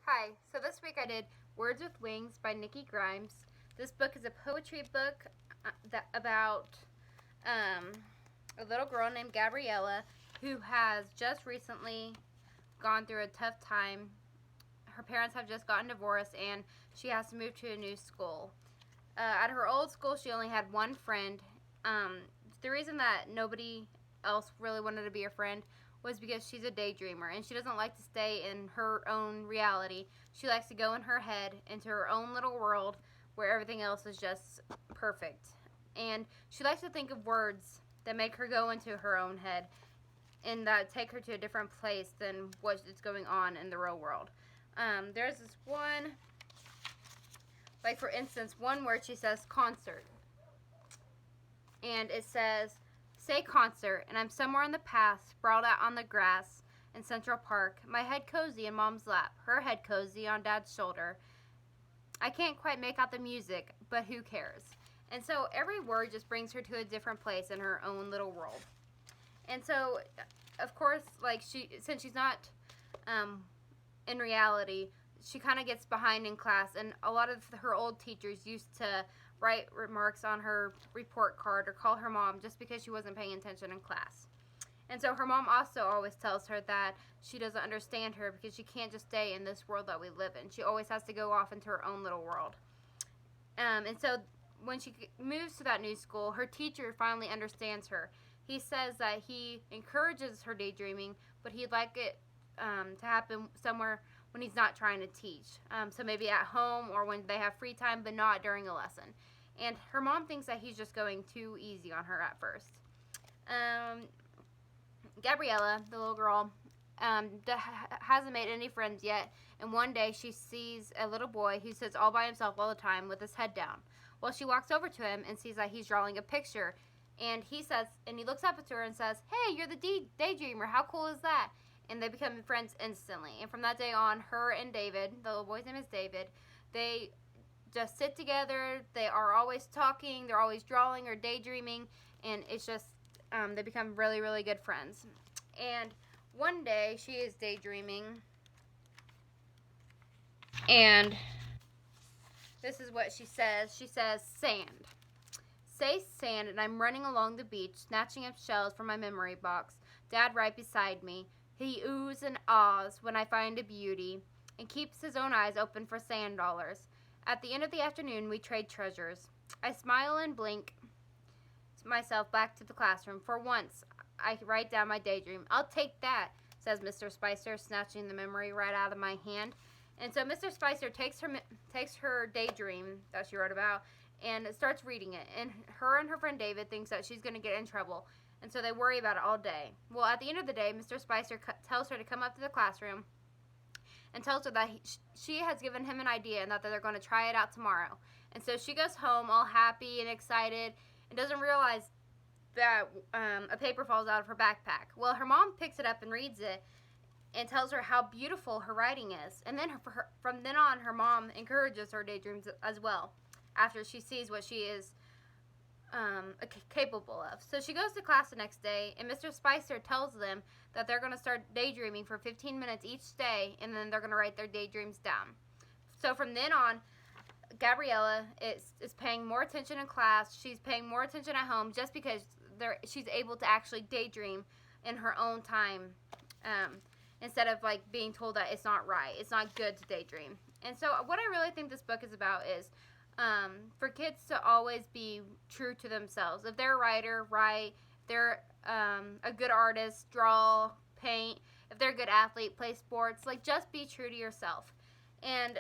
Hi, so this week I did Words with Wings by Nikki Grimes. This book is a poetry book about a little girl named Gabriella who has just recently gone through a tough time. Her parents have just gotten divorced and she has to move to a new school. At her old school, she only had one friend. The reason that nobody else really wanted to be her friend was because she's a daydreamer and she doesn't like to stay in her own reality. She likes to go in her head into her own little world where everything else is just perfect. And she likes to think of words that make her go into her own head and that take her to a different place than what is going on in the real world. There's this one, like for instance, one word she says concert. And it says, say concert, and I'm somewhere in the past, sprawled out on the grass in Central Park, my head cozy in Mom's lap, her head cozy on Dad's shoulder. I can't quite make out the music, but who cares? And so every word just brings her to a different place in her own little world. And so, of course, like since she's not in reality, she kind of gets behind in class, and a lot of her old teachers used to write remarks on her report card or call her mom just because she wasn't paying attention in class. And so her mom also always tells her that she doesn't understand her because she can't just stay in this world that we live in. She always has to go off into her own little world. And so when she moves to that new school, her teacher finally understands her. He says that he encourages her daydreaming, but he'd like it to happen somewhere when he's not trying to teach. So maybe at home or when they have free time, but not during a lesson. And her mom thinks that he's just going too easy on her at first. Gabriella, the little girl, hasn't made any friends yet, and one day she sees a little boy who sits all by himself all the time with his head down. Well, she walks over to him and sees that he's drawing a picture, and he looks up at her and says, "Hey, you're the daydreamer. How cool is that?" And they become friends instantly. And from that day on, her and David, the little boy's name is David, they just sit together. They are always talking. They're always drawing or daydreaming, and it's just they become really, really good friends. And one day she is daydreaming, and this is what she says. She says, sand. Say sand, and I'm running along the beach, snatching up shells from my memory box. Dad right beside me. He oohs and ahs when I find a beauty, and keeps his own eyes open for sand dollars. At the end of the afternoon, we trade treasures. I smile and blink myself back to the classroom. For once, I write down my daydream. I'll take that, says Mr. Spicer, snatching the memory right out of my hand. And so Mr. Spicer takes her daydream that she wrote about and starts reading it. And her friend David thinks that she's going to get in trouble. And so they worry about it all day. Well, at the end of the day, Mr. Spicer tells her to come up to the classroom and tells her that she has given him an idea and that they're going to try it out tomorrow. And so she goes home all happy and excited and doesn't realize that a paper falls out of her backpack. Well, her mom picks it up and reads it and tells her how beautiful her writing is. And then from then on, her mom encourages her daydreams as well after she sees what she is capable of. So she goes to class the next day, and Mr. Spicer tells them that they're going to start daydreaming for 15 minutes each day, and then they're going to write their daydreams down. So from then on, Gabriella is paying more attention in class. She's paying more attention at home just because she's able to actually daydream in her own time instead of like being told that it's not right. It's not good to daydream. And so what I really think this book is about is for kids to always be true to themselves. If they're a writer, write. If they're a good artist, draw, paint. If they're a good athlete, play sports. Like, just be true to yourself. And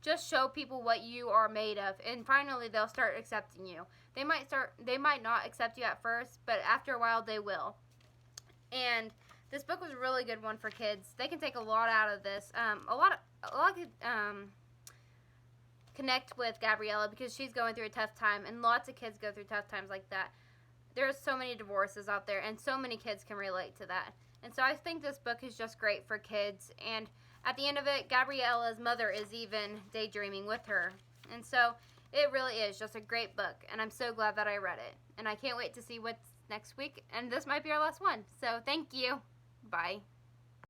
just show people what you are made of. And finally, they'll start accepting you. They might not accept you at first, but after a while, they will. And this book was a really good one for kids. They can take a lot out of this. A lot connect with Gabriella because she's going through a tough time, and lots of kids go through tough times like that. There's so many divorces out there, and so many kids can relate to that. And so I think this book is just great for kids. And at the end of it, Gabriella's mother is even daydreaming with her. And so it really is just a great book, and I'm so glad that I read it. And I can't wait to see what's next week, and this might be our last one. So thank you. Bye.